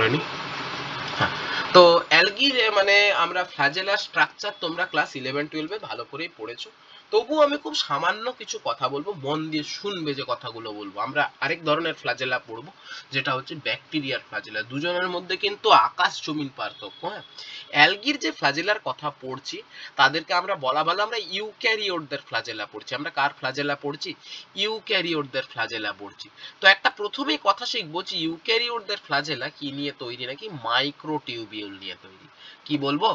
করে নি। হ্যাঁ, তো অ্যালগির মানে আমরা ফ্ল্যাজেলা স্ট্রাকচার তোমরা ক্লাস 11-12 ভালো করেই পড়েছো। তবুও আমি খুব সামান্য কিছু কথা বলবো, মন দিয়ে শুনবে যে কথাগুলো বলবো। আমরা আরেক ধরনের ফ্ল্যাজেলা পড়বো, যেটা হচ্ছে ব্যাকটেরিয়ার ফ্ল্যাজেলা। দুজনের মধ্যে কিন্তু আকাশ জমিন পার্থক্য। হ্যাঁ, অ্যালগির যে ফ্ল্যাজেলার কথা পড়ছি তাদেরকে আমরা বলা ভালো আমরা ইউক্যারিওটদের ফ্ল্যাজেলা পড়ছি। আমরা কার ফ্ল্যাজেলা পড়ছি? ইউক্যারিওটদের ফ্ল্যাজেলা পড়ছি। তো একটা প্রথমেই কথা শিখবো যে ইউক্যারিওটদের ফ্ল্যাজেলা কি নিয়ে তৈরি, নাকি মাইক্রোটিউবিউল নিয়ে তৈরি। কি বলবো?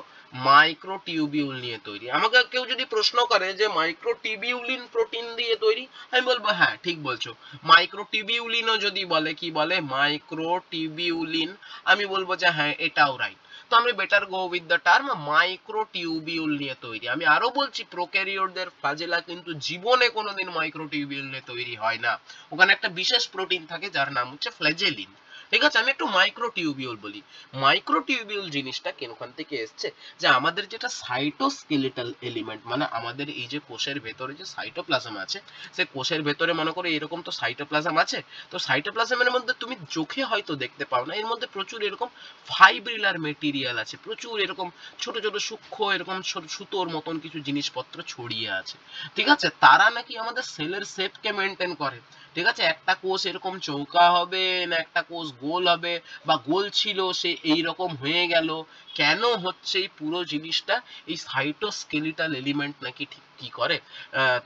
মাইক্রোটিউবিউল নিয়ে তৈরি। আমাকে কেউ যদি প্রশ্ন করে যে মাইক্রোটিবিউলিন প্রোটিন দিয়ে তৈরি, আমি বলবো হ্যাঁ ঠিক বলছো। মাইক্রোটিবিউলিনও যদি বলে, কি বলে? মাইক্রোটিবিউলিন, আমি বলবো যে হ্যাঁ এটাও রাইট। তো আমি better go with the term microtubule নিয়ে তৈরি। আমি আরো বলছি প্রোক্যারিওটদের ফ্ল্যাজেলা কিন্তু জীবনে কোনোদিন মাইক্রোটিউবিউল নিয়ে তৈরি হয় না। ওখানে একটা বিশেষ প্রোটিন থাকে যার নাম হচ্ছে ফ্ল্যাজেলিন। ঠিক আছে, আমি একটু মাইক্রোটিউবিউল বলি। মাইক্রোটিউবিউল জিনিসটা ওখান থেকে এসছে যে আমাদের যেটা সাইটোস্কেলিটাল এলিমেন্ট, মানে আমাদের এই যে কোষের ভেতরে যে সাইটোপ্লাজম আছে, সে কোষের ভেতরে মনে করো এরকম তো সাইটোপ্লাজম আছে। তো সাইটোপ্লাজমের মধ্যে তুমি চোখে হয়তো দেখতে পাও না, এর মধ্যে প্রচুর এরকম ফাইব্রিলার মেটেরিয়াল আছে, প্রচুর এরকম ছোট ছোট সূক্ষ্ম এরকম সুতোর মতন কিছু জিনিসপত্র ছড়িয়ে আছে। ঠিক আছে, তারা নাকি আমাদের সেলের শেপকে মেনটেন করে। ঠিক আছে, একটা কোষ এরকম চৌকা হবে না একটা কোষ গোল হবে, বা গোল ছিল সে এই রকম হয়ে গেল, কেন হচ্ছে এই পুরো জিনিসটা এই সাইটোস্কেলিটাল এলিমেন্ট নাকি ঠিক কি করে,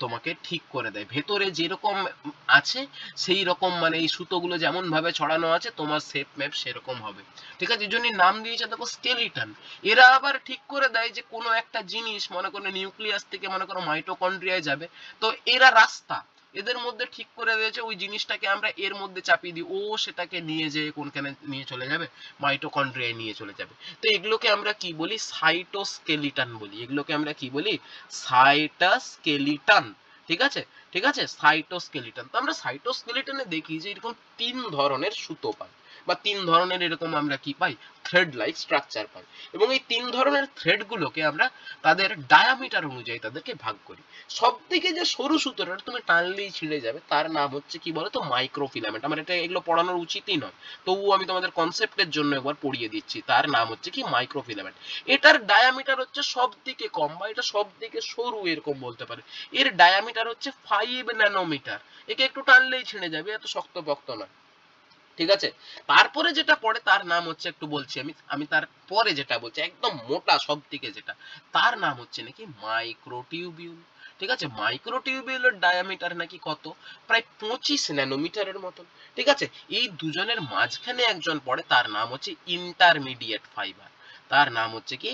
তোমাকে ঠিক করে দেয়। ভেতরে যেরকম আছে সেই রকম, মানে এই সুতোগুলো যেমন ভাবে ছড়ানো আছে তোমার শেপ ম্যাপ সেরকম হবে। ঠিক আছে, এই জন্যই নাম দিয়েছে দেখো স্কেলিটন। এরা আবার ঠিক করে দেয় যে কোনো একটা জিনিস মনে করো নিউক্লিয়াস থেকে মনে করো মাইটোকন্ড্রিয়ায় যাবে, তো এরা রাস্তা এদের মধ্যে ঠিক করে দিয়েছে ওই জিনিসটাকে আমরা এর মধ্যে চাপিয়ে দিই, ও সেটাকে নিয়ে যেয়ে কোনখানে নিয়ে চলে যাবে, মাইটোকন্ড্রিয়ায় নিয়ে চলে যাবে। তো এগুলোকে আমরা কি বলি? সাইটোস্কেলিটন বলি। এগুলোকে আমরা কি বলি? সাইটোস্কেলিটন। ঠিক আছে, ঠিক আছে, সাইটোস্কেলিটন। তো আমরা সাইটোস্কেলিটনে দেখি যে এরকম 3 ধরনের সুতো পাই, বা 3 ধরনের এরকম আমরা কি পাই? থ্রেড লাইক স্ট্রাকচার পাই। এবং এই 3 ধরনের থ্রেড গুলোকে আমরা তাদের ডায়ামিটার অনুযায়ী তাদেরকে ভাগ করি। সব থেকে যে সরু সুতোটা তুমি টানলেই ছিঁড়ে যাবে তার নাম হচ্ছে কি বলতো? মাইক্রোফিলামেন্ট। আমার এটা এগুলো পড়ানোর উচিতই নয়, তবুও আমি তোমাদের কনসেপ্টের জন্য একবার পড়িয়ে দিচ্ছি। তার নাম হচ্ছে কি? মাইক্রোফিলামেন্ট। এটার ডায়ামিটার হচ্ছে সব থেকে কম, বা এটা সব থেকে সরু এরকম বলতে পারে। এর ডায়ামিটার হচ্ছে 5 ন্যানোমিটার। একে একটু টানলেই ছিঁড়ে যাবে, এত শক্তপোক্ত নয়। ঠিক আছে, তারপরে যেটা পড়ে তার নাম হচ্ছে, একটু বলছি আমি আমি তারপরে যেটা বলছি একদম মোটা সব থেকে যেটা, তার নাম হচ্ছে নাকি মাইক্রোটিউবিউল। ঠিক আছে, মাইক্রোটিউবিউলের ডায়ামিটার নাকি কত? প্রায় 25 ন্যানোমিটারের মতন। ঠিক আছে, এই দুজনের মাঝখানে একজন পড়ে, তার নাম হচ্ছে ইন্টারমিডিয়েট ফাইবার। তার নাম হচ্ছে কি?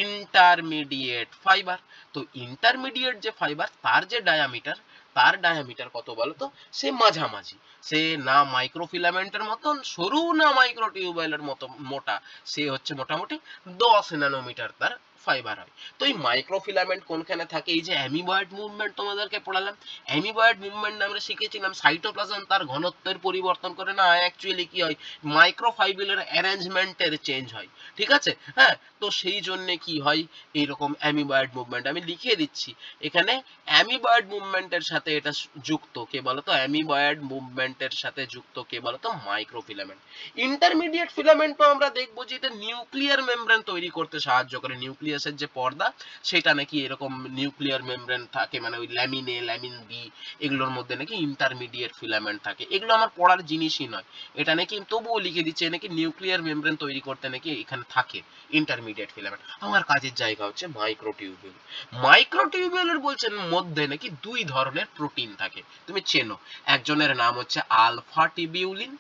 Intermediate fibre. তো ইন্টারমিডিয়েট যে ফাইবার তার যে ডায়ামিটার, তার ডায়ামিটার কত বলতো? সে মাঝামাঝি। সে না মাইক্রোফিলামেন্টের মতন সরু, না মাইক্রোটিউবুলের মতো মোটা। সে হচ্ছে মোটামুটি 10 ন্যানোমিটার তার ফাইবার হয়। তো এই মাইক্রোফিলামেন্ট কোনখানে থাকে? এই যে অ্যামিবয়েড মুভমেন্ট তোমাদেরকে পড়ালাম, অ্যামিবয়েড মুভমেন্ট আমরা শিখেছিলাম সাইটোপ্লাজম তার ঘনত্বের পরিবর্তন করে না, অ্যাকচুয়ালি কি হয়? মাইক্রোফাইব্রিলের অ্যারেঞ্জমেন্টের চেঞ্জ হয়। ঠিক আছে, হ্যাঁ, তো সেই জন্য কি হয় এইরকম অ্যামিবয়েড মুভমেন্ট। আমি লিখে দিচ্ছি এখানে, অ্যামিবয়েড মুভমেন্টের সাথে এটা যুক্ত কে বলতো? অ্যামিবয়েড মুভমেন্টের সাথে যুক্ত কে বলতো? মাইক্রোফিলামেন্ট। ইন্টারমিডিয়েট ফিলামেন্টও আমরা দেখবো যে এটা নিউক্লিয়ার মেমব্রেন তৈরি করতে সাহায্য করে। নিউক্লিয়াসের যে পর্দা সেটা নাকি এরকম নিউক্লিয়ার মেমব্রেন থাকে, মানে ওই ল্যামিন এ, ল্যামিন বি, এগুলোর মধ্যে নাকি ইন্টারমিডিয়েট ফিলামেন্ট থাকে। এগুলো আমার পড়ার জিনিসই নয়, এটা নাকি তবুও লিখে দিচ্ছে নাকি নিউক্লিয়ার মেমব্রেন তৈরি করতে নাকি এখানে থাকে ইন্টারমিডিয়েট ফিলামেন্ট। আমার কাজের জায়গা হচ্ছে মাইক্রোটিউবিউল। মাইক্রোটিউবিউলের বলছেন মধ্যে নাকি 2 ধরনের প্রোটিন থাকে, তুমি চেনো। একজনের নাম হচ্ছে আলফা টিবিউলিন,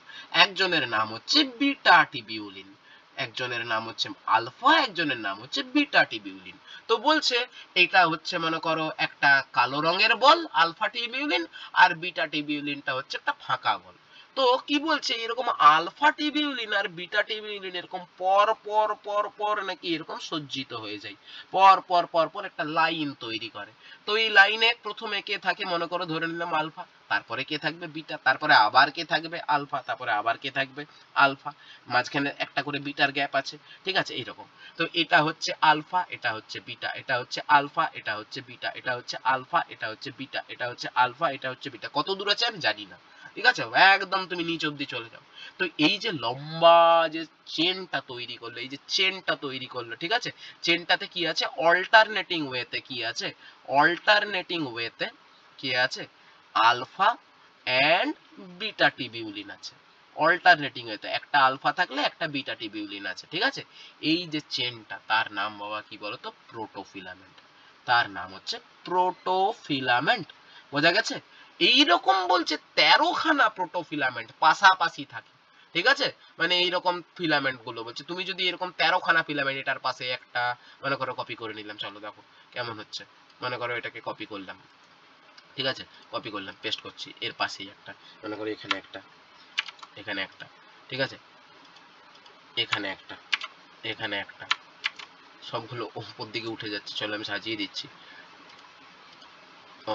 একজনের নাম হচ্ছে বিটা টিবিউলিন। একজনের নাম হচ্ছে আলফা, একজনের নাম হচ্ছে বিটা টিবিউলিন। তো বলছে এটা হচ্ছে মনে করো একটা কালো রঙের বল আলফা টিবিউলিন, আর বিটা টিবিউলিনটা হচ্ছে একটা ফাঁকা বল। তো কি বলছে এরকম আলফা টিবিউলিন আর বিটা টিবিউলিন এরকম পর পর পর পর নাকি এরকম সজ্জিত হয়ে যায়, পর পর পর পর একটা লাইন তৈরি করে। তো এই লাইনে প্রথমে কে থাকে মনে করো, ধরে নিলাম আলফা, তারপরে কে থাকবে? বিটা, তারপরে আবার কে থাকবে? আলফা, তারপরে আবার কে থাকবে? আলফা, মাঝখানে একটা করে বিটার গ্যাপ আছে। ঠিক আছে, এইরকম। তো এটা হচ্ছে আলফা, এটা হচ্ছে বিটা, এটা হচ্ছে আলফা, এটা হচ্ছে বিটা, এটা হচ্ছে আলফা, এটা হচ্ছে বিটা, এটা হচ্ছে আলফা, এটা হচ্ছে বিটা। কত দূর আছে আমি জানি না, ঠিক আছে, একদম তুমি নিচ অব্দি চলে যাও। তো এই যে লম্বা যে চেনটা তৈরি করলো, এই যে চেনটা তৈরি করলো, ঠিক আছে, চেনটাতে কি আছে, অল্টারনেটিং ওয়েতে কি আছে, অল্টারনেটিং ওয়েতে কি আছে, আলফা এন্ড বিটা টিবিউলিন আছে। অল্টারনেটিং ওয়েতে একটা আলফা থাকলে একটা বিটা টিবিউলিন আছে, ঠিক আছে। এই যে চেনটা, তার নাম বাবা কি বলতো, প্রোটোফিলামেন্ট। তার নাম হচ্ছে প্রোটোফিলামেন্ট। বোঝা গেছে? এইরকম বলছে 13 খানা প্রোটোফিলামেন্ট পাশাপাশি থাকে, ঠিক আছে। মানে এইরকম ফিলামেন্ট গুলো বলছে, তুমি যদি এরকম 13 খানা ফিলামেন্ট, এটার পাশে একটা মনে করো কপি করে নিলাম, চলো দেখো কেমন হচ্ছে। মনে করো এটাকে কপি করলাম, ঠিক আছে, কপি করলাম, পেস্ট করছি, এর পাশেই একটা, মনে করো এখানে একটা, এখানে একটা, ঠিক আছে, এখানে একটা, এখানে একটা, সবগুলো উপর দিকে উঠে যাচ্ছে। চলো আমি সাজিয়ে দিচ্ছি। ও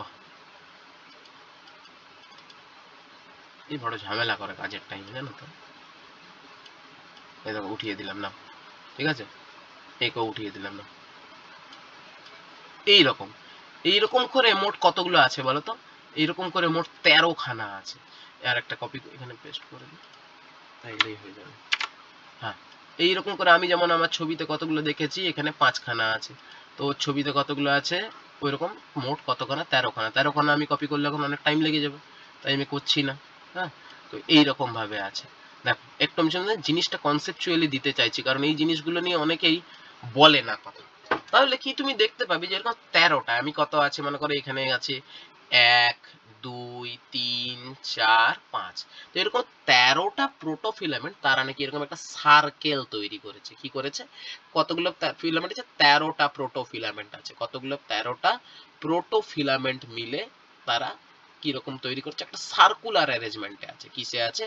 এই বড় ঝামেলা করে কাজের টাইমে, জানো তো। এই দেখো উঠিয়ে দিলাম না, ঠিক আছে, একেও উঠিয়ে দিলাম না। এইরকম এইরকম করে মোট কতগুলো আছে বলো তো? এইরকম করে মোট 13 খানা আছে। আর একটা কপি এখানে পেস্ট করে দিই, তাইলেই হয়ে যাবে। হ্যাঁ, এইরকম করে আমি যেমন আমার ছবিতে কতগুলো দেখেছি, এখানে 5 খানা আছে। তো ছবিতে কতগুলো আছে ওইরকম মোট কত খানা, 13 খানা। 13 খানা আমি কপি করলে এখন অনেক টাইম লেগে যাবে, তাই আমি করছি না। হ্যাঁ, তো এইরকম ভাবে আছে। দেখো একটু আমি জিনিসটা কনসেপচুয়ালি দিতে চাইছি, কারণ এই জিনিসগুলো নিয়ে অনেকেই বলে না কথা। তাহলে কি তুমি দেখতে পাবি যে এরকম 13টা, আমি কত আছে মনে করো, এখানে আছে 1 2 3 4 5। তো এরকম 13টা প্রোটোফিলামেন্ট তারা নাকি এরকম একটা সার্কেল তৈরি করেছে। কি করেছে? কতগুলো ফিলামেন্ট আছে? 13টা প্রোটোফিলামেন্ট আছে। কতগুলো? 13টা প্রোটোফিলামেন্ট মিলে তারা কিরকম তৈরি করছে, একটা সার্কুলার অ্যারেঞ্জমেন্টে আছে। কিসে আছে?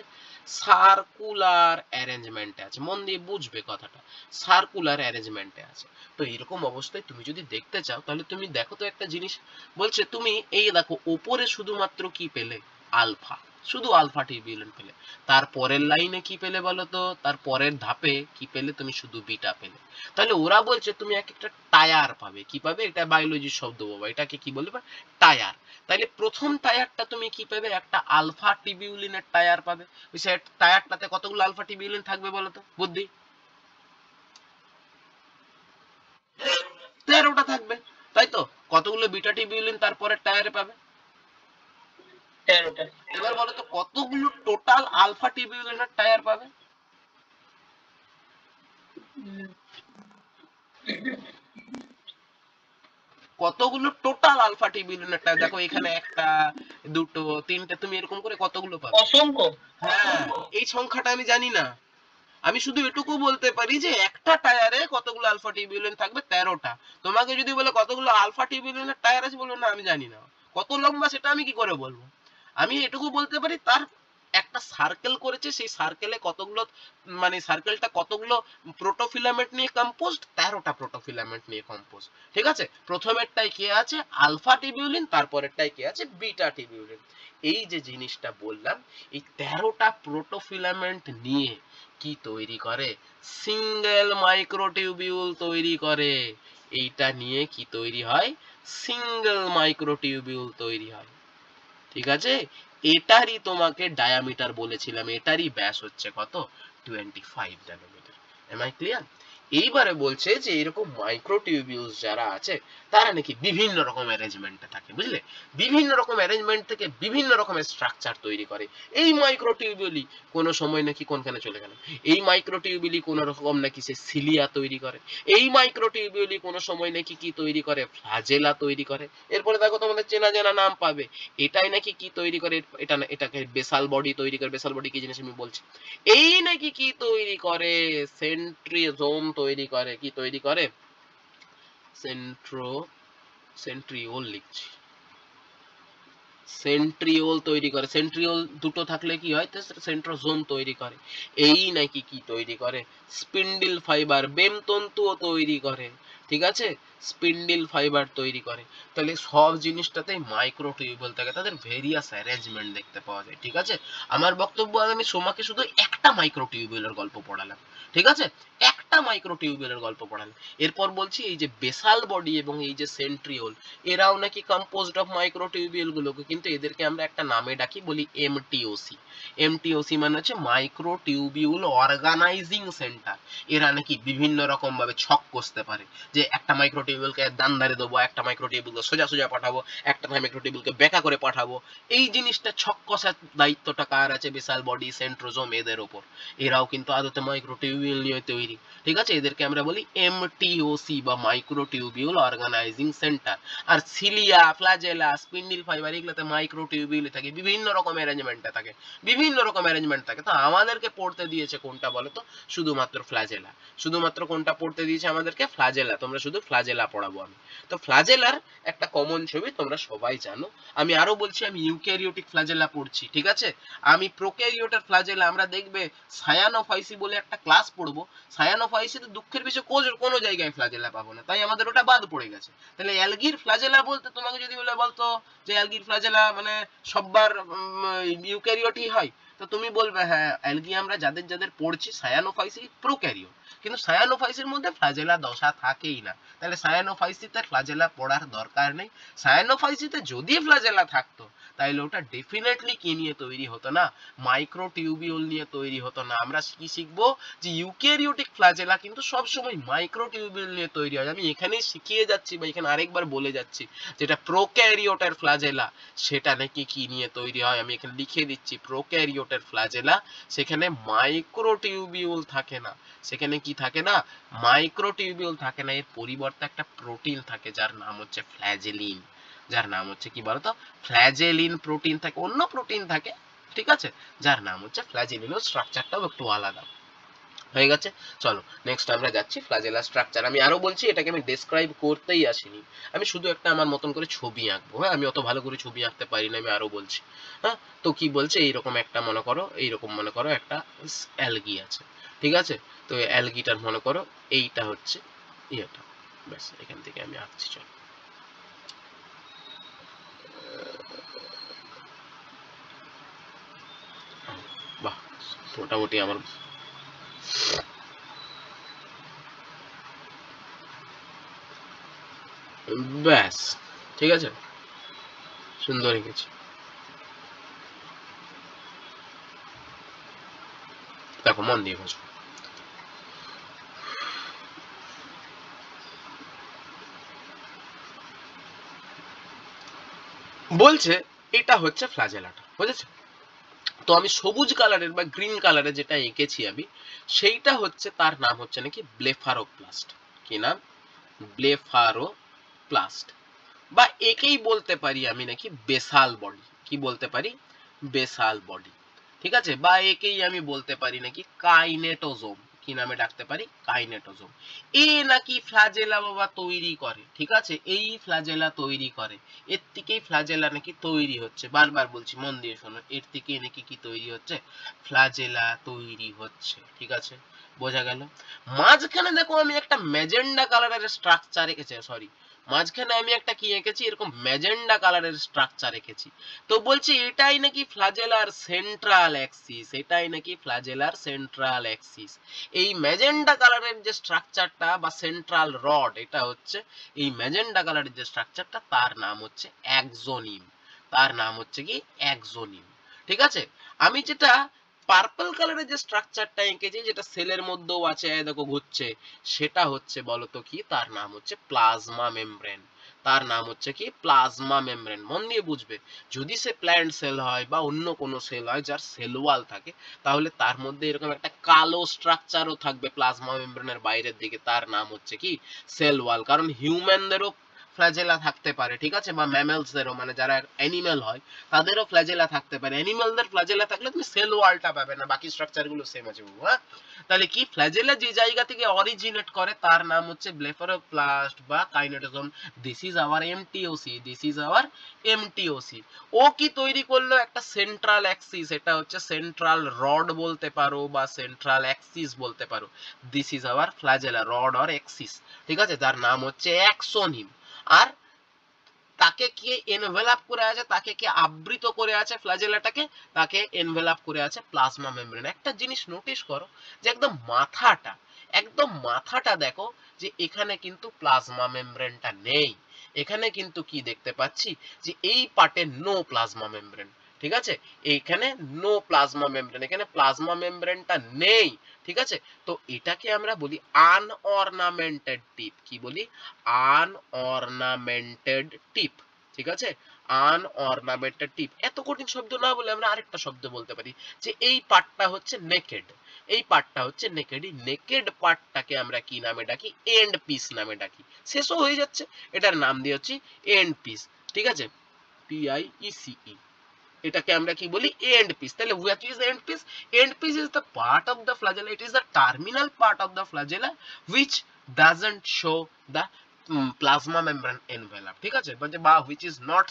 সার্কুলার অ্যারেঞ্জমেন্টে আছে। মন দিয়ে বুঝবে কথাটা, সার্কুলার অ্যারেঞ্জমেন্টে আছে। তো এরকম অবস্থায় তুমি যদি দেখতে চাও, তাহলে তুমি দেখো তো একটা জিনিস বলছে, তুমি এই দেখো ওপরে শুধুমাত্র কি পেলে, আলফা, শুধু আলফা টিবিউলিন পেলে। তার পরের লাইনে কি পেলে বলো তো, তার পরের ধাপে কি পেলে, তুমি শুধু বিটা পেলে। তাহলে ওরা বলছে তুমি এক একটা টায়ার পাবে। কি পাবে? এটা বায়োলজির শব্দ বাবা, এটাকে কি বলবে? টায়ার। তাহলে প্রথম টায়ারটা তুমি কি পাবে? একটা আলফা টিবিউলিনের টায়ার পাবে। ওই টায়ারটাতে কতগুলো আলফা টিবিউলিন থাকবে বলো তো, বুদ্ধি? 13টা থাকবে, তাই তো। কতগুলো বিটা টিবিউলিন তারপরে টায়ারে পাবে? 13টা। এবার বলো তো কতগুলো টোটাল আলফা টিবিউলিনের টায়ার পাবে? কতগুলো টোটাল আলফা টিবিউলিনের টায়ার? দেখো এখানে একটা, দুটো, তিনটে, তুমি এরকম করে কতগুলো পাবে? অসংখ্য। হ্যাঁ, এই সংখ্যাটা আমি জানি না। আমি শুধু এটুকু বলতে পারি যে একটা টায়ারে কতগুলো আলফা টিবিউলিন থাকবে, 13টা। তোমাকে যদি বলে কতগুলো আলফা টিবিউলিনের টায়ার আছে, বলবো না আমি জানি না। কত লম্বা সেটা আমি কি করে বলবো? আমি এটুকু বলতে পারি তার একটা সার্কেল করেছে, সেই সার্কেলে কতগুলো, মানে সার্কেলটা কতগুলো প্রোটোফিলামেন্ট নিয়ে কম্পোজড, 13টা প্রোটোফিলামেন্ট নিয়ে কম্পোজড, ঠিক আছে। প্রথমেরটাই কি আছে? আলফা টিবিউলিন, তারপরেরটাই কি আছে? Beta tubulin. এই যে জিনিসটা বললাম, এই 13টা প্রোটোফিলামেন্ট নিয়ে কি তৈরি করে? সিঙ্গেল মাইক্রোটিউবিউল তৈরি করে। এইটা নিয়ে কি তৈরি হয়? সিঙ্গেল মাইক্রোটিউবিউল তৈরি হয়, ঠিক আছে। এটারই তোমাকে ডায়ামিটার বলেছিলাম, এটারই ব্যাস হচ্ছে কত? 25 ন্যানোমিটার। M I clear? এইবারে বলছে যে এরকম মাইক্রোটিউবিউলস যারা আছে, তারা নাকি বিভিন্ন রকম অ্যারেঞ্জমেন্টে থাকে, বুঝলে? বিভিন্ন রকম অ্যারেঞ্জমেন্ট থেকে বিভিন্ন রকমের স্ট্রাকচার তৈরি করে। এই মাইক্রোটিউবিউলই কোনো সময় নাকি কোনখানে চলে গেল, এই মাইক্রোটিউবিউলই কোনো রকম নাকি সে সিলিয়া তৈরি করে। এই মাইক্রোটিউবিউলই কোনো সময় নাকি কি তৈরি করে? ফ্লাজেলা তৈরি করে। এরপরে দেখো তোমাদের চেনা জানা নাম পাবে। এটাই নাকি কি তৈরি করে? এটা এটাকে বেসাল বডি তৈরি করে। বেসাল বডি কি জিনিস আমি বলছি। এই নাকি কি তৈরি করে? সেন্ট্রিওজোম তৈরি করে। কি তৈরি করে? সেন্ট্রো সেন্ট্রিওল লিখছি, সেন্ট্রিওল তৈরি করে। সেন্ট্রিওল দুটো থাকলে কি হয়? সেন্ট্রোজোম তৈরি করে। এই নাকি কি তৈরি করে? স্পিন্ডল ফাইবার, বেমতন্তুও তৈরি করে, ঠিক আছে। স্পিন্ডল ফাইবার তৈরি করে। তাহলে সব জিনিসটাতেই মাইক্রোটিউবুল থাকে, তাদের ভেরিয়াস অ্যারেঞ্জমেন্ট দেখতে পাওয়া যায়, ঠিক আছে। আমার বক্তব্য, আমি তোমাকে শুধু একটা মাইক্রোটিউবুলের গল্প পড়ালাম, ঠিক আছে। একটা একটা মাইক্রোটিউবিউলের গল্প পড়ালেন। এরপর বলছি এই যে বেসাল বডি এবং এই যে সেন্ট্রিওল, এরাও নাকি কম্পোজড অফ মাইক্রোটিউবিউল গুলোকে, কিন্তু এদেরকে আমরা একটা নামে ডাকি, বলি এমটিওসি। এমটিওসি মানে হচ্ছে মাইক্রোটিউবিউল অর্গানাইজিং সেন্টার। এরা নাকি বিভিন্ন রকম ভাবে ছক কষতে পারে, যে একটা মাইক্রোটিউবিউলকে ডান ধারে দেবো, একটা মাইক্রোটিউবিউলকে সোজা সোজা পাঠাবো, একটা মাইক্রোটিউবিউলকে বেঁকা করে পাঠাবো। এই জিনিসটা ছক কষার দায়িত্বটা কার আছে? বেসাল বডি, সেন্ট্রোজোম, এদের ওপর। এরাও কিন্তু আদতে মাইক্রোটিউবিউল নিয়ে তৈরি, ঠিক আছে? এদেরকে আমরা বলি এমটিওসি বা মাইক্রোটিউবিউল অর্গানাইজিং সেন্টার। আর সিলিয়া, ফ্ল্যাজেলা, স্পিন্ডিল ফাইবার, এগুলোতে মাইক্রোটিউবিউল থাকে, বিভিন্ন রকম অ্যারেঞ্জমেন্টে থাকে, বিভিন্ন রকম অ্যারেঞ্জমেন্ট থাকে। তো আমাদেরকে পড়তে দিয়েছে কোনটা বলো তো? শুধুমাত্র ফ্ল্যাজেলা। শুধুমাত্র কোনটা পড়তে দিয়েছে আমাদেরকে? ফ্ল্যাজেলা। তোমরা শুধু ফ্ল্যাজেলা পড়াবো আমি। তো ফ্ল্যাজেলার একটা কমন ছবি তোমরা সবাই জানো। আমি আরো বলছি, আমি ইউক্যারিওটিক ফ্ল্যাজেলা পড়ছি, ঠিক আছে? আমি প্রোক্যারিওটের ফ্ল্যাজেলা, আমরা দেখবে সায়ানোফাইসি বলে একটা ক্লাস পড়বো। সায়ানোফাইসিতে দুঃখের বিষয় কোনো জায়গায় ফ্ল্যাজেলা পাবো না, তাই আমাদের ওটা বাদ পড়ে গেছে। তাহলে অ্যালগির ফ্ল্যাজেলা বলতে তোমাকে যদি বলতো যে অ্যালগির ফ্ল্যাজেলা মানে সববার ইউক্যারিওটই হয়, তো তুমি বলবে হ্যাঁ, অ্যালগি আমরা যাদের যাদের পড়ছি সায়ানোফাইসি প্রোক্যারিওট, কিন্তু সায়ানোফাইসির মধ্যে ফ্ল্যাজেলা দশা থাকেই না। তাহলে সায়ানোফাইসিতে ফ্ল্যাজেলা পড়ার দরকার নেই। সায়ানোফাইসিতে যদি ফ্ল্যাজেলা থাকতো তাহলে ওটা ডেফিনেটলি কি নিয়ে তৈরি হতো না? মাইক্রোটিউবিউল নিয়ে তৈরি হতো না। আমরা কি শিখবো? যে ইউক্যারিওটিক ফ্ল্যাজেলা কিন্তু সবসময় মাইক্রোটিউবিউল নিয়ে তৈরি হয়। আমি এখানেই শিখিয়ে যাচ্ছি বা এখানে আরেকবার বলে যাচ্ছি, যেটা প্রোক্যারিওটের ফ্ল্যাজেলা সেটা নাকি কি নিয়ে তৈরি হয়। আমি এখানে লিখে দিচ্ছি, প্রোক্যারিওটের ফ্ল্যাজেলা সেখানে মাইক্রোটিউবিউল থাকে না। সেখানে কি থাকে না? মাইক্রোটিউবিউল থাকে না। এর পরিবর্তে একটা প্রোটিন থাকে যার নাম হচ্ছে ফ্ল্যাজেলিন। যার নাম হচ্ছে কি বলতো? ফ্ল্যাজেলিন প্রোটিন থাকে, অন্য প্রোটিন থাকে, ঠিক আছে, যার নাম হচ্ছে ফ্ল্যাজেলিন। ও স্ট্রাকচারটাও একটু আলাদা হয়ে গেছে। চলো নেক্সট আমরা যাচ্ছি ফ্ল্যাজেলা স্ট্রাকচার। আমি আরো বলছি, এটাকে আমি ডেসক্রাইব করতেই আসিনি, আমি শুধু একটা আমার মতন করে ছবি আঁকবো। হ্যাঁ, আমি অত ভালো করে ছবি আঁকতে পারি না, আমি আরো বলছি। হ্যাঁ, তো কি বলছে, এইরকম একটা মনে করো, এইরকম মনে করো একটা অ্যালগি আছে, ঠিক আছে? তো অ্যালগিটার মনে করো এইটা হচ্ছে ইয়েটা, ব্যাস এখান থেকে আমি আঁকছি। চলো, বাহ, মোটামুটি আমার ব্যাস ঠিক আছে, সুন্দর এঁকেছি। দেখো মন দিয়ে বোঝো। বলছে এটা হচ্ছে ফ্ল্যাজেলাটা, বুঝেছো? তো আমি সবুজ কালারের বা গ্রিন কালারের যেটা এঁকেছি আমি, সেইটা হচ্ছে, তার নাম হচ্ছে নাকি ব্লেফারোপ্লাস্ট। কি নাম? ব্লেফারোপ্লাস্ট। বা একেই বলতে পারি আমি নাকি বেসাল বডি। কি বলতে পারি? বেসাল বডি, ঠিক আছে? বা একেই আমি বলতে পারি নাকি কাইনেটোজোম। কি নামে ডাকতে পারি? কাইনেটোজোম। এ নাকি ফ্ল্যাজেলা বাবা তৈরি করে, ঠিক আছে? এই ফ্ল্যাজেলা তৈরি করে, এর থেকেই ফ্ল্যাজেলা নাকি তৈরি হচ্ছে। বারবার বলছি, মন দিয়ে শোনো, এর থেকে নাকি কি তৈরি হচ্ছে? ফ্ল্যাজেলা তৈরি হচ্ছে, ঠিক আছে? বোঝা গেল? মাঝখানে দেখো আমি একটা ম্যাজেন্ডা কালারের স্ট্রাকচার এঁকেছি, সরি, মাঝখানে আমি একটা কি এঁকেছি, এরকম ম্যাজেন্ডা কালারের স্ট্রাকচার এঁকেছি। তো বলছি এটাই নাকি ফ্ল্যাজেলার সেন্ট্রাল অ্যাক্সিস, এটাই নাকি ফ্ল্যাজেলার সেন্ট্রাল অ্যাক্সিস। এই ম্যাজেন্ডা কালারের যে স্ট্রাকচারটা বা সেন্ট্রাল রড, এটা হচ্ছে এই ম্যাজেন্ডা কালারের যে স্ট্রাকচারটা, তার নাম হচ্ছে অ্যাক্সোনিম। তার নাম হচ্ছে কি? অ্যাক্সোনিম, ঠিক আছে? আমি যেটা পার্পল কালারের যে স্ট্রাকচারটা এঁকেছি, যেটা সেলের মধ্যেও আছে, দেখো ঘুরছে, সেটা হচ্ছে বলতো কি? তার নাম হচ্ছে প্লাজমা মেমব্রেন। তার নাম হচ্ছে কি? Plasma membrane. মন দিয়ে বুঝবে, যদি সে প্ল্যান্ট সেল হয় বা অন্য কোনো সেল হয় যার সেল ওয়াল থাকে, তাহলে তার মধ্যে এরকম একটা কালো স্ট্রাকচারও থাকবে প্লাজমা মেমব্রেনের বাইরের দিকে, তার নাম হচ্ছে কি? Cell wall. কারণ হিউম্যানদেরও ফ্ল্যাজেলা থাকতে পারে, ঠিক আছে? বা ম্যামেলসদেরও, মানে যারা অ্যানিমেল হয় তাদেরও ফ্ল্যাজেলা থাকতে পারে। অ্যানিমালদের ফ্ল্যাজেলা থাকলে তুমি সেল ওয়ালটা পাবে না, বাকি স্ট্রাকচারগুলো সেম আছে বাবু। হ্যাঁ, তাহলে কি? ফ্ল্যাজেলা যে জায়গা থেকে অরিজিনেট করে তার নাম হচ্ছে ব্লেফারোপ্লাস্ট বা kinetosome. This is our MTOC, this is our MTOC. ও কি তৈরি করলো? একটা সেন্ট্রাল অ্যাক্সিস, এটা হচ্ছে সেন্ট্রাল রড বলতে পারো বা সেন্ট্রাল অ্যাক্সিস বলতে পারো। This is hour flagella, rod or Axis, ঠিক আছে? যার নাম হচ্ছে অ্যাক্সোনিম। আর তাকে কে এনভেলাপ করে আছে, তাকে কে আবৃত করে আছে ফ্ল্যাজেলাটাকে? তাকে এনভেলাপ করে আছে প্লাজমা মেমব্রেন। একটা জিনিস নোটিস করো, যে একদম মাথাটা একদম মাথাটা দেখো যে এখানে কিন্তু প্লাজমা মেমব্রেনটা নেই, এখানে কিন্তু কি দেখতে পাচ্ছি যে এই পার্টে নো প্লাজমা মেমব্রেন, ঠিক আছে, এইখানে নো প্লাজমা মেমব্রেন, এখানে প্লাজমা মেমব্রেনটা নেই, ঠিক আছে। তো এটাকে আমরা বলি আনঅর্নামেন্টেড টিপ, কি বলি, আনঅর্নামেন্টেড টিপ, ঠিক আছে, আনঅর্নামেন্টেড টিপ। এত কঠিন শব্দ না বলে আমরা আরেকটা শব্দ বলতে পারি যে এই পার্টটা হচ্ছে নেকেড, এই পার্টটা হচ্ছে নেকেড, এই নেকেড পার্টটাকে আমরা কি নামে ডাকি, এন্ড পিস নামে ডাকি। শেষও হয়ে যাচ্ছে, এটার নাম দিয়ে হচ্ছে এন্ড পিস, ঠিক আছে, PIECE, এটাকে আমরা কি বলি, এন্ড পিস। তাহলে what is end piece? End piece is the part of the flagella, it is the terminal part of the flagella which doesn't show the plasma membrane envelope, ঠিক আছে, মানে বা which is not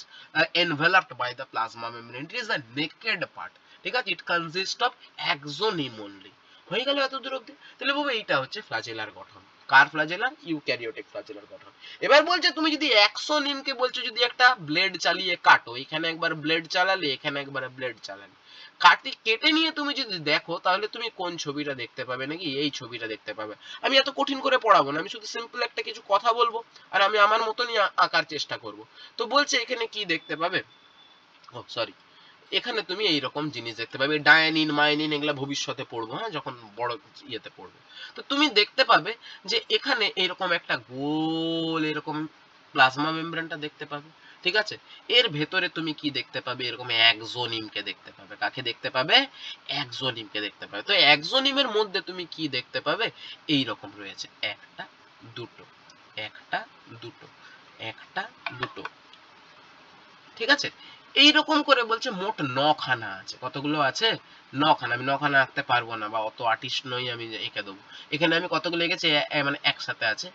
enveloped by the plasma membrane, it is a naked part, ঠিক আছে, it consists of axoneme only। হয়ে গেল এত দূর অবধি। তাহলে বাবু এইটা হচ্ছে ফ্ল্যাজেলার গঠন, কার ফ্ল্যাজেলার, ইউক্যারিওটিক ফ্ল্যাজেলার গঠন। এবার বলছে তুমি যদি অ্যাক্সোনিমকে বলছো যদি একটা ব্লেড চালিয়ে কাটো, এখানে একবার ব্লেড চালালে, এখানে একবার ব্লেড চালালে, কেটে নিয়ে তুমি যদি দেখো তাহলে তুমি কোন ছবিটা দেখতে পাবে, নাকি এই ছবিটা দেখতে পাবে। আমি এত কঠিন করে পড়াবো না, আমি শুধু সিম্পল একটা কিছু কথা বলবো আর আমি আমার মতনই আঁকার চেষ্টা করব। তো বলছে এখানে কি দেখতে পাবে, ও সরি, এখানে তুমি এইরকম জিনিস দেখতে পাবে, ডায়ানিন মাইনিন এগুলা ভবিষ্যতে পড়বো, হ্যাঁ, যখন বড় ইয়েতে পড়বো। তো তুমি দেখতে পাবে যে এখানে এরকম একটা গোল এরকম প্লাজমা মেমব্রেনটা দেখতে পাবে, ঠিক আছে। এর ভেতরে তুমি কি দেখতে পাবে, এরকম এক্সোনিমকে দেখতে পাবে, কাকে দেখতে পাবে, এক্সোনিমকে দেখতে পাবে। তো এক্সোনিমের মধ্যে তুমি কি দেখতে পাবে, এই রকম রয়েছে একটা দুটো একটা দুটো একটা দুটো, ঠিক আছে। এইরকম করে বলছে মোট 9 খানা আছে, কতগুলো আছে, 9 খানা। আমি 9 খানা আঁকতে পারবো না বা অত আর্টিস্ট নই আমি যে এঁকে দেবো। এখানে আমি কতগুলো এঁকেছি, মানে একসাথে আছে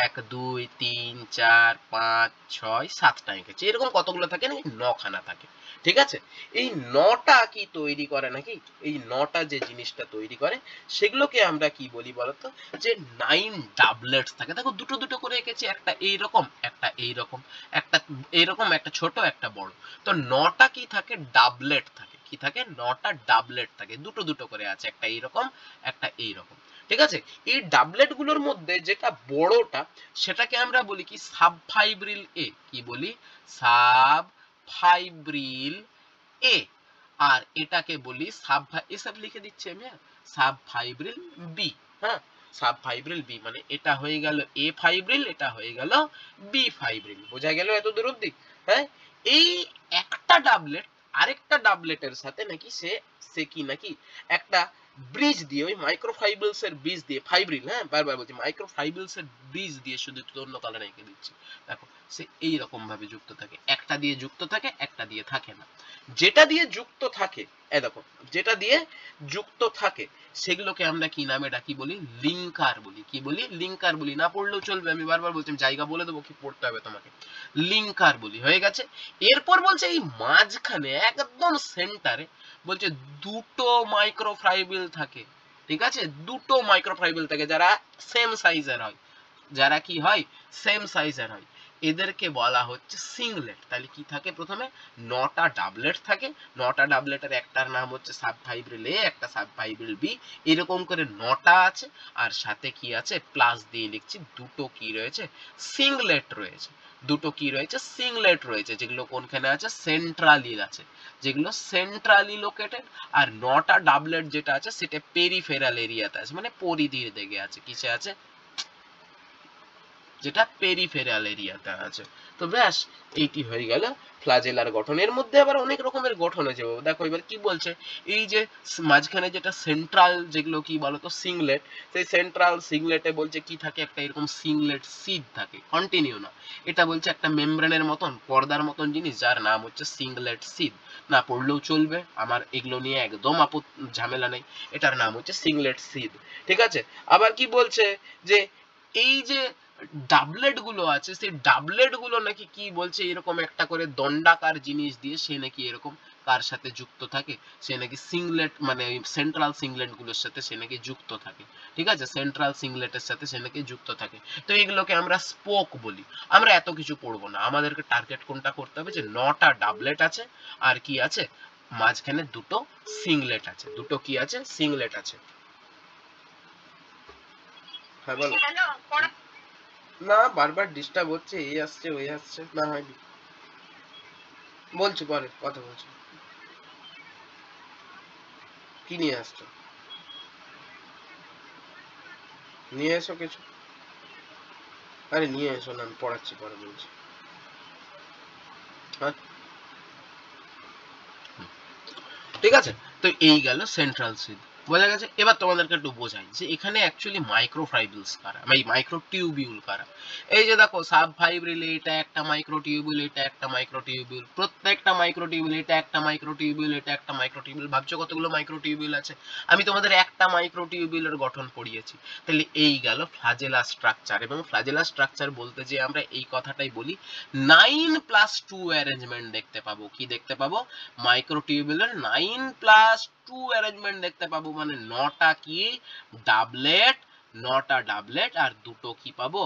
1 2 3 4 5 6 7টা এঁকেছি, এরকম কতগুলো থাকে না, 9 খানা থাকে, ঠিক আছে। এই 9টা কি তৈরি করে নাকি, এই 9টা যে জিনিসটা তৈরি করে সেগুলোকে আমরা কি বলি বলতো, যে 9 ডাবলেটস থাকে। দেখো দুটো দুটো করে এঁকেছি, একটা এইরকম একটা এইরকম একটা এইরকম একটা ছোট একটা বড়। তো 9টা কি থাকে, ডাবলেট থাকে, কি থাকে, 9টা ডাবলেট থাকে, দুটো দুটো করে আছে, একটা এইরকম একটা এইরকম, ঠিক আছে। এই ডাবলেট গুলোর মধ্যে যেটা বড়টা সেটাকে আমরা বলি কি, সাবফাইব্রিল এ, কি বলি, সাবফাইব্রিল এ। আর এটাকে বলি এসব লিখে দিচ্ছি আমি, সাবফাইব্রিল বি, হ্যাঁ, সাবফাইব্রিল বি, মানে এটা হয়ে গেল এ ফাইব্রিল, এটা হয়ে গেল বি ফাইব্রিল। বোঝা গেল এত দূর অবধি? হ্যাঁ, এই একটা ডাবলেট আরেকটা ডাবলেটের সাথে নাকি সে কি নাকি একটা ব্রিজ দিয়ে, ওই মাইক্রোফাইব্রিলস এর ব্রিজ দিয়ে, ফাইব্রিল, হ্যাঁ বারবার বলছি, মাইক্রোফাইব্রিলস এর ব্রিজ দিয়ে, শুধু একটু অন্য কালারে এঁকে দিচ্ছি, দেখো সে এই রকম ভাবে যুক্ত থাকে, একটা দিয়ে যুক্ত থাকে, একটা দিয়ে থাকে না। যেটা দিয়ে যুক্ত থাকে, এই দেখো, যেটা দিয়ে যুক্ত থাকে সেগুলোকে আমরা কি নামে ডাকি বলি, লিঙ্কার বলি, কি বলি, লিঙ্কার বলি। না পড়লেও চলবে, আমি বারবার বলছি, জায়গা বলে দেবো কি পড়তে হবে তোমাকে, লিঙ্কার বলি, হয়ে গেছে। এরপর বলছে এই মাঝখানে একদম সেন্টারে বলছে দুটো মাইক্রোফাইব্রিল থাকে, ঠিক আছে, দুটো মাইক্রোফাইব্রিল থাকে যারা সেম সাইজের হয়, যারা কি হয়, সেম সাইজের হয়, এদেরকে বলা হচ্ছে সিংলেট। তাহলে কি থাকে, প্রথমে 9টা ডাবলেট থাকে, 9টা ডাবলেটের একটার নাম হচ্ছে সাবফাইব্রিল এ, একটা সাবফাইব্রিল বি, এরকম করে 9টা আছে। আর সাথে কি আছে, প্লাস দিয়ে লিখছি দুটো কি রয়েছে, সিংলেট রয়েছে, দুটো কি রয়েছে, সিংলেট রয়েছে, যেগুলো কোনখানে আছে, সেন্ট্রালি আছে, যেগুলো সেন্ট্রালি লোকেটেড। আর 9টা ডাবলেট যেটা আছে সেটা পেরিফেরাল এরিয়াতে আছে, মানে পরিধির দিকে আছে, কিসে আছে, যেটা পেরিফেরাল এরিয়াতে আছে। তো ব্যাস, এইটি হয়ে গেল ফ্ল্যাজেলার গঠন। এর মধ্যে আবার অনেক রকমের গঠন আছে, দেখো এবার কি বলছে, এই যে মাঝখানে যেটা সেন্ট্রাল, যেগুলো কি বলতো, সিংলেট, সেই সেন্ট্রাল সিংলেটে বলছে কি থাকে, একটা এরকম সিংলেট সিদ থাকে, কন্টিনিউ না, এটা বলছে একটা মেমব্রেনের মতন, পর্দার মতন জিনিস, যার নাম হচ্ছে সিংলেট সিদ। না পড়লেও চলবে, আমার এগুলো নিয়ে একদম ঝামেলা নেই, এটার নাম হচ্ছে সিংলেট সিদ, ঠিক আছে। আবার কি বলছে, যে এই যে ডাবলেট গুলো আছে, সেই ডাবলেট গুলো নাকি কি বলছে, এরকম একটা করে দণ্ডাকার জিনিস দিয়ে সে নাকি এরকম কার সাথে যুক্ত থাকে, সে নাকি সিংলেট, মানে সেন্ট্রাল সিংলেট গুলোর সাথে সে নাকি যুক্ত থাকে, ঠিক আছে, সেন্ট্রাল সিংলেটের সাথে সে নাকি যুক্ত থাকে। তো এগুলোকে আমরা স্পোক বলি। আমরা এত কিছু পড়বো না, আমাদেরকে টার্গেট কোনটা করতে হবে, যে 9টা ডাবলেট আছে, আর কি আছে, মাঝখানে দুটো সিংলেট আছে, দুটো কি আছে, সিংলেট আছে। হ্যাঁ বলো। না বারবার ডিস্টার্ব হচ্ছে, এই আসছে ওই আসছে, না হয়নি বলছি, পরে কথা বলছি। কি নিয়ে আসছো? নিয়ে এসো কিছু। আরে নিয়ে এসো না, আমি পড়াচ্ছি, পরে বলছি। হ্যাঁ ঠিক আছে। তো এই গেল সেন্ট্রাল সুইচ, বোঝা গেছে। এবার তোমাদেরকে একটু বোঝাই যে এখানে অ্যাকচুয়ালি মাইক্রোফাইব্রিলস কারা, মানে মাইক্রোটিউবিউল কারা। এই যে দেখো সাব ফাইব্রিলে এটা একটা মাইক্রোটিউবিউল, এটা একটা মাইক্রোটিউবিউল, প্রত্যেকটা মাইক্রোটিউবিউল, এটা একটা মাইক্রোটিউবিউল, এটা একটা মাইক্রোটিউবিউল। ভাবছো কতগুলো মাইক্রোটিউবিউল আছে? আমি তোমাদের একটা মাইক্রোটিউবিউলের গঠন পড়িয়েছি। তাহলে এই গেল ফ্ল্যাজেলার স্ট্রাকচার। এবং ফ্ল্যাজেলার স্ট্রাকচার বলতে যে আমরা এই কথাটাই বলি 9+2 অ্যারেঞ্জমেন্ট দেখতে পাবো। কি দেখতে পাবো? মাইক্রোটিউবুলার 9+2 অ্যারেঞ্জমেন্ট দেখতে পাবো, মানে 9টা কি ডাবলেট, 9টা ডাবলেট আর দুটো কি পাবো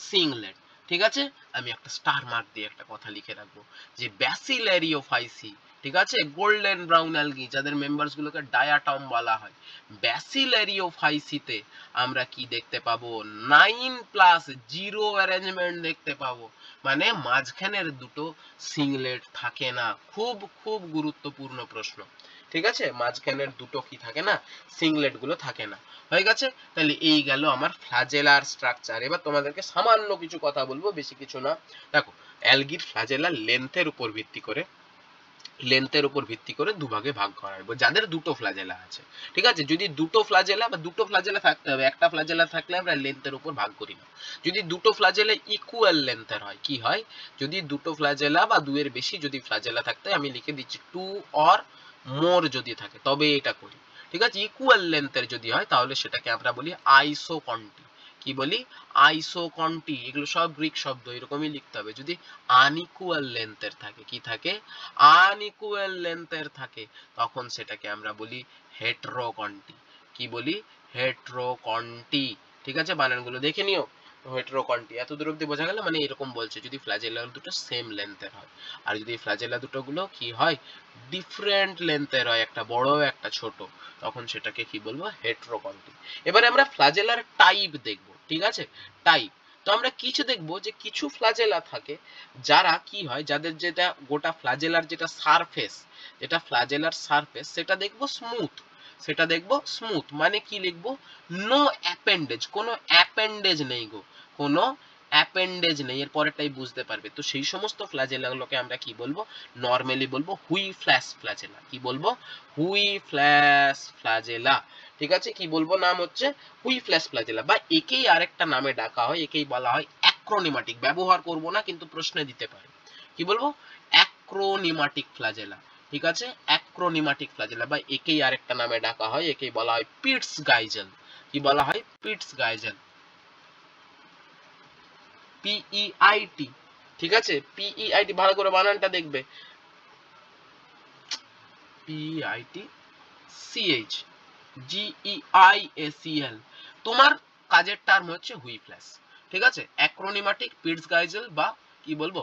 সিংলেট। ঠিক আছে, আমি একটা স্টার মার্ক দিয়ে একটা কথা লিখে রাখবো যে ব্যাসিলারিওফাইসি, ঠিক আছে, গোল্ডেন ব্রাউন অ্যালগি যাদের মেম্বারস গুলোকে ডায়াটম বলা হয়, ব্যাসিলারিওফাইসিতে আমরা কি দেখতে পাবো 9+0 অ্যারেঞ্জমেন্ট দেখতে পাবো, মানে মাঝখানের দুটো সিংলেট থাকে না। খুব খুব গুরুত্বপূর্ণ প্রশ্ন, ঠিক আছে, মাঝখানের দুটো কি থাকে না, সিংলেট গুলো থাকে না। হয়ে গেছে। তাহলে এই গেল আমার ফ্ল্যাজেলার স্ট্রাকচার। এবার তোমাদেরকে সামান্য কিছু কথা বলবো, বেশি কিছু না। দেখো অ্যালগির ফ্ল্যাজেলার লেন্থের উপর ভিত্তি করে দুভাগে ভাগ করা হবে যাদের দুটো ফ্ল্যাজেলা আছে। ঠিক আছে, যদি দুটো ফ্ল্যাজেলা থাকতে হবে, একটা ফ্ল্যাজেলা থাকলে আমরা লেন্থের উপর ভাগ করি না। যদি দুটো ফ্ল্যাজেলা ইকুয়াল লেন্থের হয়, কি হয়, যদি দুটো ফ্ল্যাজেলা বা দুয়ের বেশি যদি ফ্ল্যাজেলা থাকতে হয়, আমি লিখে দিচ্ছি 2 অর মোর যদি থাকে তবে এটা করি। ঠিক আছে, ইকুয়াল লেন্থের যদি হয় তাহলে সেটাকে আমরা বলি আইসোকন্টি। কি বলি? আইসোকন্টি। এগুলো সব গ্রিক শব্দ, এরকমই লিখতে হবে। যদি আনইকুয়াল লেন্থের থাকে, কি থাকে, আনইকুয়াল লেন্থের থাকে, তখন সেটাকে আমরা বলি হেটেরোকন্টি। কি বলি? হেটেরোকন্টি। ঠিক আছে, বানানগুলো দেখে নিও। হেটেরোকন্টি এত দূর অব্দি বোঝা গেল? মানে এরকম বলছে যদি ফ্ল্যাজেলা দুটো সেম লেন্থের হয়, আর যদি ফ্ল্যাজেলা দুটো গুলো কি হয়, ডিফারেন্ট লেন্থের হয়, একটা বড় একটা ছোট, তখন সেটাকে কি বলবো, হেটেরোকন্টি। এবারে আমরা ফ্ল্যাজেলার টাইপ দেখব। ঠিক আছে, টাইপ। তো আমরা কিছু দেখবো যে কিছু ফ্ল্যাজেলা থাকে যারা কি হয়, যাদের যেটা গোটা ফ্ল্যাজেলার ফ্ল্যাজেলার সারফেস সেটা দেখবো স্মুথ। মানে কি লিখবো, নো অ্যাপেন্ডেজ, কোনো অ্যাপেন্ডেজ নেই গো, কোনো অ্যাপেন্ডেজ নেই। এর পরেরটাই বুঝতে পারবে। তো সেই সমস্ত ফ্ল্যাজেলাগুলোকে আমরা কি বলবো, নরমালি বলবো হুই ফ্ল্যাশ ফ্ল্যাজেলা। কি বলবো? হুই ফ্ল্যাশ ফ্ল্যাজেলা। ঠিক আছে, কি বলবো, নাম হচ্ছে হুই ফ্ল্যাশ ফ্ল্যাজেলা, বা একেই আরেকটা নামে ডাকা হয়, একেই বলা হয় অ্যাক্রোনিমাটিক। ব্যবহার করব না কিন্তু প্রশ্নে দিতে পারে। কি বলবো? অ্যাক্রোনিমাটিক ফ্ল্যাজেলা। ঠিক আছে, অ্যাক্রোনিমাটিক ফ্ল্যাজেলা, বা একেই আরেকটা নামে ডাকা হয়, একেই বলা হয় পিটস গাইজেল। কি বলা হয়? পিটস গাইজেল। পিইআইটি। ঠিক আছে, পিইআইটি ভালো করে বানানটা দেখবে, পিইআইটি সিএইচ জিইআইএসিএল। তোমার কাজের টার্ম হচ্ছে হুই ফ্ল্যাশ। ঠিক আছে, অ্যাক্রোনিমাটিক, পিটস গাইজেল, বা কি বলবো,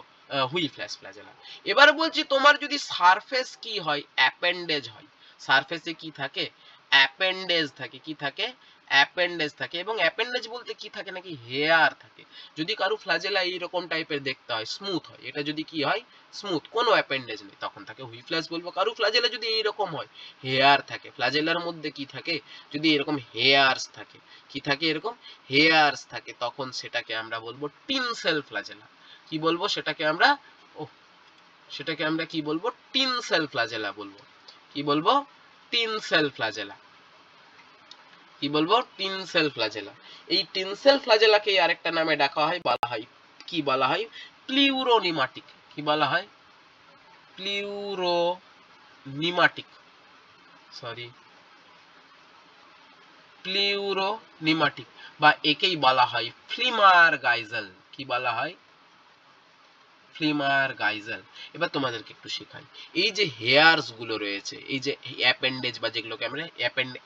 হুই ফ্ল্যাশ ফ্ল্যাজেলা। এবার বলছি তোমার যদি সারফেস কি হয়, অ্যাপেন্ডেজ হয়, সারফেসে কি থাকে, অ্যাপেন্ডেজ থাকে। কি থাকে? অ্যাপেন্ডেজ থাকে। এবং অ্যাপেন্ডেজ বলতে কি থাকে, নাকি হেয়ার থাকে। যদি কারো ফ্ল্যাজেলা এইরকম টাইপের দেখতে হয়, স্মুথ হয়, এটা যদি কি হয়, স্মুথ, কোনো অ্যাপেন্ডেজ নেই, তখন তাকে হুই ফ্ল্যাশ বলবো। কারো ফ্ল্যাজেলা যদি এইরকম হয়, হেয়ার থাকে, ফ্ল্যাজেলার মধ্যে কি থাকে, যদি এরকম হেয়ারস থাকে, কি থাকে, এরকম হেয়ারস থাকে, তখন সেটাকে আমরা বলবো টিনসেল ফ্ল্যাজেলা। কি বলবো সেটাকে আমরা? ও, সেটাকে আমরা কি বলবো, টিনসেল ফ্ল্যাজেলা বলবো। কি বলবো? Tinsel flagella. কি বলবো? Tinsel flagella. এই টিনসেল ফ্ল্যাজেলাকে আরেকটা নামে ডাকা হয়, বলা হয়, কি বলা হয়, প্লিউরোনিমাটিক। কি বলা হয়? প্লিউরোনিমাটিক, সরি, প্লিউরোনিমাটিক, বা একেই বলা হয় ফ্লিমার গাইজেল। কি বলা হয়? ফ্লিমার গাইজেল। এবার তোমাদেরকে একটু শেখাই, এই যে হেয়ারস গুলো রয়েছে, এই যে অ্যাপেন্ডেজ, বা যেগুলোকে আমরা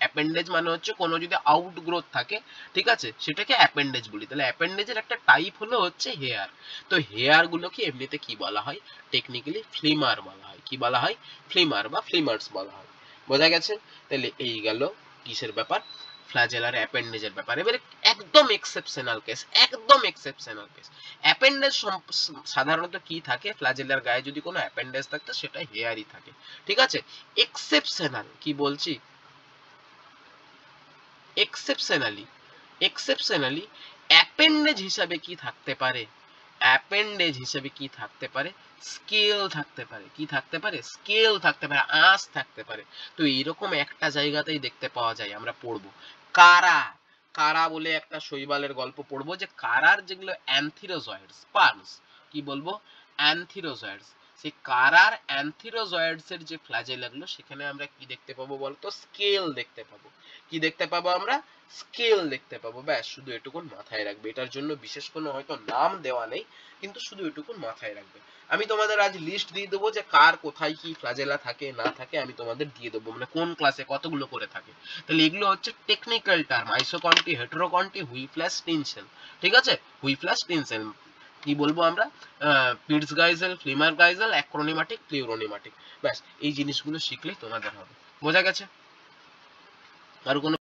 অ্যাপেন্ডেজ মানে হচ্ছে কোনো যদি আউটগ্রোথ থাকে, ঠিক আছে, সেটাকে অ্যাপেন্ডেজ বলি। তাহলে অ্যাপেন্ডেজের একটা টাইপ হলো হচ্ছে হেয়ার। তো হেয়ার গুলোকে এমনিতে কি বলা হয়, টেকনিক্যালি ফ্লিমার বলা হয়। কি বলা হয়? ফ্লিমার বা ফ্লিমার্স বলা হয়। বোঝা গেছে? তাহলে এই গেল কিসের ব্যাপার, ফ্ল্যাজেলার অ্যাপেন্ডেজের ব্যাপার। এবারে একদম এক্সেপশনাল কেস, একদম এক্সেপশনাল কেস। অ্যাপেন্ডেজ সাধারণত কি থাকে, ফ্ল্যাজেলার গায়ে যদি কোনো অ্যাপেন্ডেজ থাকতো সেটা হেয়ারই থাকে, ঠিক আছে। এক্সেপশনাল কি বলছি, এক্সেপশনালি, এক্সেপশনালি অ্যাপেন্ডেজ হিসাবে কি থাকতে পারে, অ্যাপেন্ডেজ হিসেবে কি থাকতে পারে, স্কেল থাকতে পারে, কি থাকতে পারে, স্কেল থাকতে পারে, আঁশ থাকতে পারে। তো এইরকম একটা জায়গাতেই দেখতে পাওয়া যায়, আমরা পড়বো কারা, কারা বলে একটা শৈবালের গল্প পড়বো, যে কারার যেগুলো অ্যান্থিরোজয়েডস, স্পার্মস, কি বলবো, অ্যান্থিরোজয়েডস, সেই কারার অ্যান্থিরোজয়েডস এর যে ফ্ল্যাজেলাগুলো, সেখানে আমরা কি দেখতে পাবো বলতো, স্কেল দেখতে পাবো। কি দেখতে পাবো আমরা, স্কেল দেখতে পাবো। ব্যাস, শুধু এটুকুন মাথায় রাখবে, এটার জন্য বিশেষ কোনো হয়তো নাম দেওয়া নেই, কিন্তু শুধু এটুকুন মাথায় রাখবে। আমি তোমাদের আজ লিস্ট দিয়ে দেবো যে কার কোথায় কি ফ্ল্যাজেলা থাকে না থাকে, আমি তোমাদের দিয়ে দেবো, মানে কোন ক্লাসে কতগুলো করে থাকে। তাহলে এগুলো হচ্ছে টেকনিক্যাল টার্ম, আইসোকন্টি, হেটেরোকন্টি, হুইপ্লাস, টিনসেল, ঠিক আছে। হুইপ্লাস, টিনসেল কি বলবো আমরা, পিটসগাইজেল, ফ্লিমারগাইজেল, অ্যাক্রোনিমাটিক, প্লিউরোনিমাটিক। ব্যাস, এই জিনিসগুলো শিখলেই তোমাদের হবে। বোঝা গেছে? আর কোনো